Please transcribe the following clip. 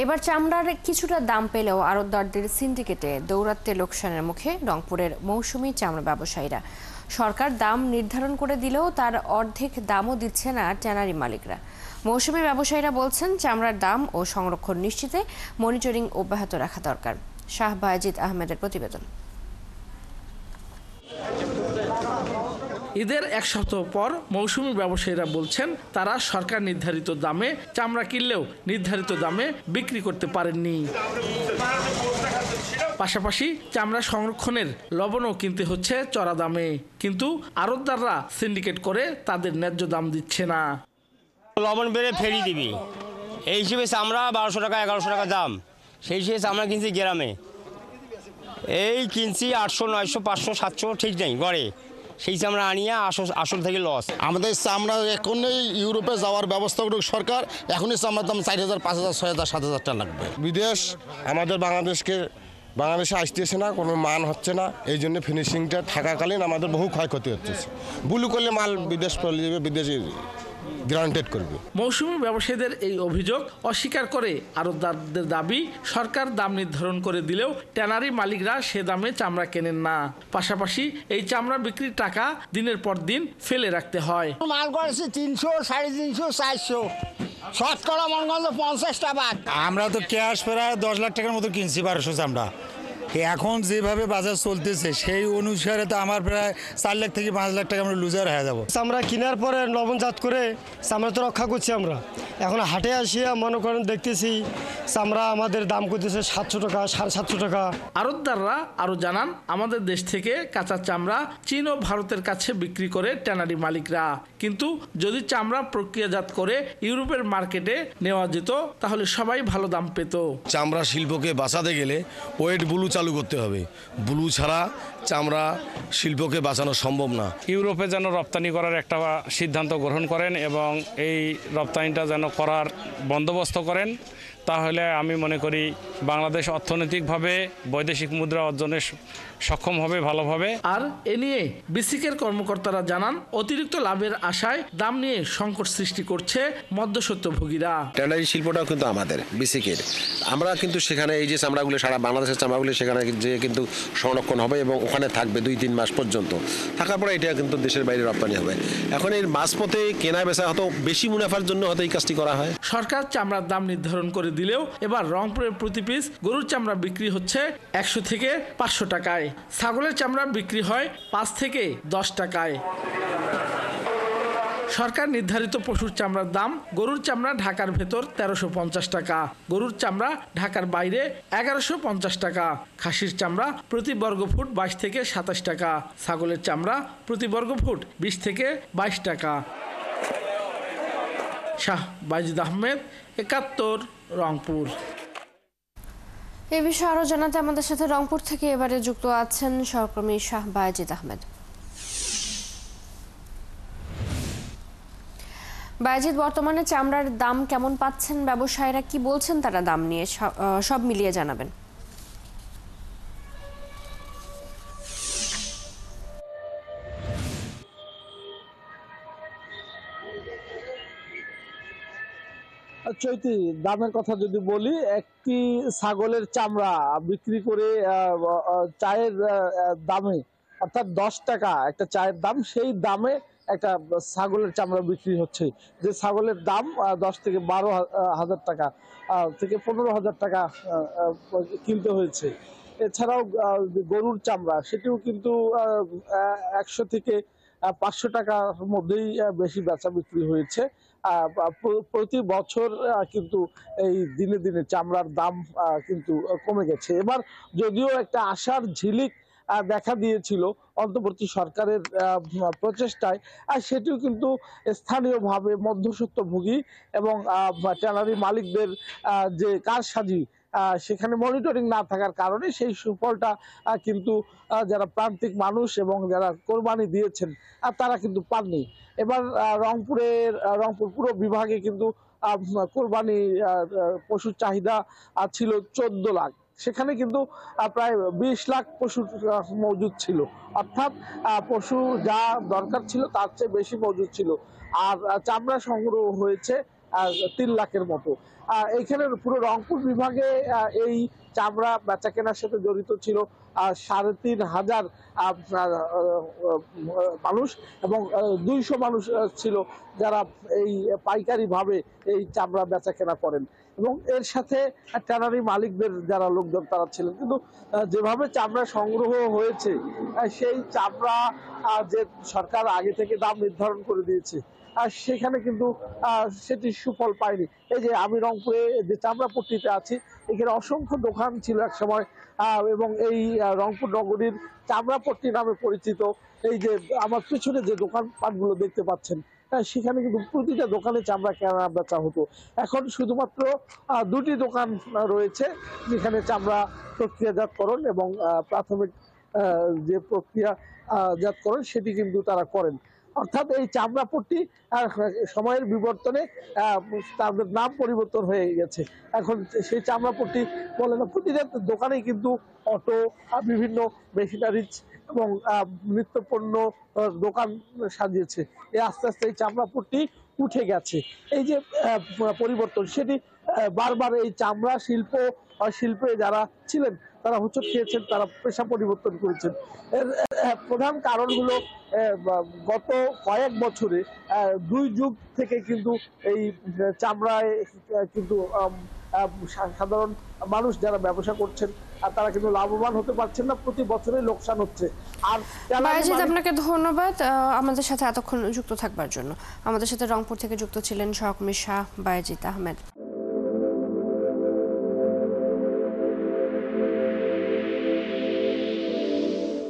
এবার চামড়ার কিছুটা দাম পেলেও আড়তদারদের সিন্ডিকেটে দৌরাত্ম্যে লোকসানের মুখে রংপুরের মৌসুমী চামড়া ব্যবসায়ীরা। সরকার দাম নির্ধারণ করে দিলেও তার অর্ধেক দামও দিচ্ছে না ট্যানারি মালিকরা। মৌসুমী ব্যবসায়ীরা বলছেন, চামড়ার দাম ও সংরক্ষণ নিশ্চিতে মনিটরিং অব্যাহত রাখা দরকার। শাহ বায়েজিদ আহমেদের প্রতিবেদন। ঈদের এক সপ্তাহ পর মৌসুমী ব্যবসায়ীরা বলছেন, তারা সরকার নির্ধারিত দামে চামড়া কিনলেও নির্ধারিত দামে বিক্রি করতে পারেননি। পাশাপাশি চামড়া সংরক্ষণের লবণও কিনতে হচ্ছে চড়া দামে, কিন্তু আড়তদাররা সিন্ডিকেট করে তাদের ন্যায্য দাম দিচ্ছে না। লবণ বেড়ে ফেরি দিবি, এই হিসেবে চামড়া 1200 টাকা 1100 টাকা দাম, সেই হিসেবে চামড়া কিনছি গ্রামে, এই কিনছি 800 900 500 700 ঠিক নেই গড়ে, সেই চামড়া আনিয়া আসল থেকে লস। আমাদের চামড়া এখনই ইউরোপে যাওয়ার ব্যবস্থা করুক সরকার। এখনই চামড়ার দাম 4000 5000 6000 7000 টাকা লাগবে। বিদেশ আমাদের বাংলাদেশে আসতেছে না, কোনো মান হচ্ছে না, এই জন্য ফিনিশিংটা থাকাকালীন আমাদের বহু ক্ষয়ক্ষতি হচ্ছে। ব্লু করলে মাল বিদেশ চলে যাবে, বিদেশে গ্রান্টেড করবে। মৌসুমী ব্যবসায়ীদের এই অভিযোগ অস্বীকার করে আড়তদারদের দাবি, সরকার দাম নির্ধারণ করে দিলেও ট্যানারি মালিকরা সে দামে চামড়া কেনেন না। পাশাপাশি এই চামড়া বিক্রির টাকা দিনের পর দিন ফেলে রাখতে হয়। মাল করেছি 300 350 400, শতকরা মনগঞ্জ 50 টাকা। আমরা তো ক্যাশ প্রায় 10 লাখ টাকার মতো কিনছি 1200 চামড়া। এখন যেভাবে বাজার চলতেছে সেই অনুসারে তো আমার প্রায় 4 লাখ থেকে 5 লাখ টাকা আমরা লুজার হয়ে যাবো। চামড়া কেনার পরে লবণজাত করে চামড়া তো রক্ষা করছি আমরা। এখন হাটে আসিয়া মনে করেন দেখতেছি চামড়া আমাদের দাম করতেছে 700 টাকা 750 টাকা। আড়তদাররা আরও জানান, আমাদের দেশ থেকে কাঁচা চামড়া চীন ও ভারতের কাছে বিক্রি করে ট্যানারি মালিকরা, কিন্তু যদি চামড়া প্রক্রিয়াজাত করে ইউরোপের মার্কেটে নেওয়া যেত তাহলে সবাই ভালো দাম পেত। চামড়া শিল্পকে বাঁচাতে গেলে ওয়েট ব্লু চালু করতে হবে। ব্লু ছাড়া চামড়া শিল্পকে বাঁচানো সম্ভব না। ইউরোপে যেন রপ্তানি করার একটা সিদ্ধান্ত গ্রহণ করেন এবং এই রপ্তানিটা যেন করার বন্দোবস্ত করেন, তাহলে আমি মনে করি বাংলাদেশ অর্থনৈতিকভাবে বৈদেশিক মুদ্রা অর্জনে সক্ষম হবে ভালোভাবে। আর এ নিয়ে বিসিকের কর্মকর্তারা জানান, অতিরিক্ত লাভের আশায় দাম নিয়ে সংকট সৃষ্টি করছে মধ্যস্বত্বভোগীরা। ট্যানারি শিল্পটাও কিন্তু আমাদের বিসিকের, আমরা কিন্তু সেখানে এই যে চামড়াগুলো সারা বাংলাদেশের চামড়াগুলো সেখানে যে কিন্তু সংরক্ষণ হবে এবং ওখানে থাকবে 2-3 মাস পর্যন্ত, থাকার পরে এটা কিন্তু দেশের বাইরে রপ্তানি হবে। এখন এর মাঝপথে কেনা বেচা হয়তো বেশি মুনাফার জন্য হয়তো এই কাজটি করা হয়। সরকার চামড়ার দাম নির্ধারণ করে দিলেও এবার রংপুরের প্রতি পিস গরুর চামড়া বিক্রি হচ্ছে 100 থেকে 500 টাকায়, ছাগলের চামড়া বিক্রি হয় 5 থেকে 10 টাকায়। সরকার নির্ধারিত পশুর চামড়ার দাম, গরুর চামড়া ঢাকার ভেতর 1350 টাকা, গরুর চামড়া ঢাকার বাইরে 1150 টাকা, খাসির চামড়া প্রতি বর্গফুট 22 থেকে 27 টাকা, ছাগলের চামড়া প্রতি বর্গফুট 20 থেকে 22 টাকা। শাহ বায়েজিদ আহমেদ, 71, রংপুর। এ বিষয়ে আরো জানাতে আমাদের সাথে রংপুর থেকে এবারে যুক্ত আছেন সহকর্মী শাহ বায়েজিদ আহমেদ। বায়েজিদ, বর্তমানে চামড়ার দাম কেমন পাচ্ছেন ব্যবসায়ীরা, কি বলছেন তারা দাম নিয়ে, সব মিলিয়ে জানাবেন। চৈতি, দামের কথা যদি বলি, একটি ছাগলের চামড়া বিক্রি করে চায়ের দামে, অর্থাৎ 10 টাকা একটা চায়ের দাম, সেই দামে একটা ছাগলের চামড়া বিক্রি হচ্ছে। যে ছাগলের দাম 10 থেকে 12 হাজার টাকা থেকে 15 হাজার টাকা কিনতে হয়েছে। এছাড়াও গরুর চামড়া, সেটিও কিন্তু 100 থেকে 500 টাকার মধ্যেই বেশি বেচা বিক্রি হয়েছে। প্রতি বছর কিন্তু এই দিনে দিনে চামড়ার দাম কিন্তু কমে গেছে। এবার যদিও একটা আশার ঝিলিক দেখা দিয়েছিল অন্তর্বর্তী সরকারের প্রচেষ্টায়, আর সেটিও কিন্তু স্থানীয়ভাবে মধ্যস্বত্বভোগী এবং ট্যানারি মালিকদের যে কারসাজি, সেখানে মনিটরিং না থাকার কারণে সেই সুফলটা কিন্তু যারা প্রান্তিক মানুষ এবং যারা কোরবানি দিয়েছেন তারা কিন্তু পাননি। এবার রংপুর পুরো বিভাগে কিন্তু কোরবানি পশুর চাহিদা ছিল 14 লাখ, সেখানে কিন্তু প্রায় 20 লাখ পশু মজুদ ছিল, অর্থাৎ পশু যা দরকার ছিল তার চেয়ে বেশি মজুদ ছিল। আর চামড়া সংগ্রহ হয়েছে 3 লাখের মতো। এইখানে পুরো রংপুর বিভাগে এই চামড়া বেচা কেনার সাথে জড়িত ছিল 3,500 মানুষ এবং 200 মানুষ ছিল যারা এই পাইকারি ভাবে এই চামড়া বেচা কেনা করেন এবং এর সাথে ট্যানারি মালিকদের যারা লোকজন তারা ছিলেন। কিন্তু যেভাবে চামড়া সংগ্রহ হয়েছে সেই চামড়া যে সরকার আগে থেকে দাম নির্ধারণ করে দিয়েছে আর সেখানে কিন্তু সেটি সুফল পায়নি। এই যে আমি রংপুরে যে চামড়াপট্টিতে আছি এখানে অসংখ্য দোকান ছিল এক সময় এবং এই রংপুর নগরীর চামড়াপট্টি নামে পরিচিত। এই যে আমার পিছনে যে দোকানপাটগুলো দেখতে পাচ্ছেন সেখানে কিন্তু প্রতিটা দোকানে চামড়া কেনা বেচা হতো। এখন শুধুমাত্র 2টি দোকান রয়েছে যেখানে চামড়া প্রক্রিয়াজাতকরণ এবং প্রাথমিক যে প্রক্রিয়াজাতকরণ সেটি কিন্তু তারা করেন। অর্থাৎ এই চামড়াপট্টি সময়ের বিবর্তনে তাদের নাম পরিবর্তন হয়ে গেছে। এখন সেই চামড়াপট্টি বলে না, প্রতিটা দোকানেই কিন্তু অটো, বিভিন্ন মেশিনারিজ এবং নিত্যপণ্য দোকান সাজিয়েছে। আস্তে আস্তে এই চামড়াপট্টি উঠে গেছে। এই যে পরিবর্তন সেটি বারবার এই চামড়া শিল্পে যারা ছিলেন তারা হোঁচট খেয়েছেন, তারা পেশা পরিবর্তন করেছেন। এর প্রধান কারণ হলো গত কয়েক বছরে 2 যুগ থেকে কিন্তু এই চামড়ায় কিন্তু সাধারণ মানুষ যারা ব্যবসা করছেন আর তারা কিন্তু লাভবান হতে পারছেন না, প্রতি বছরে লোকসান হচ্ছে। আর বায়েজিদ, আপনাকে ধন্যবাদ আমাদের সাথে এতক্ষণ যুক্ত থাকবার জন্য। আমাদের সাথে রংপুর থেকে যুক্ত ছিলেন সহকর্মী শাহ বায়েজিদ আহমেদ।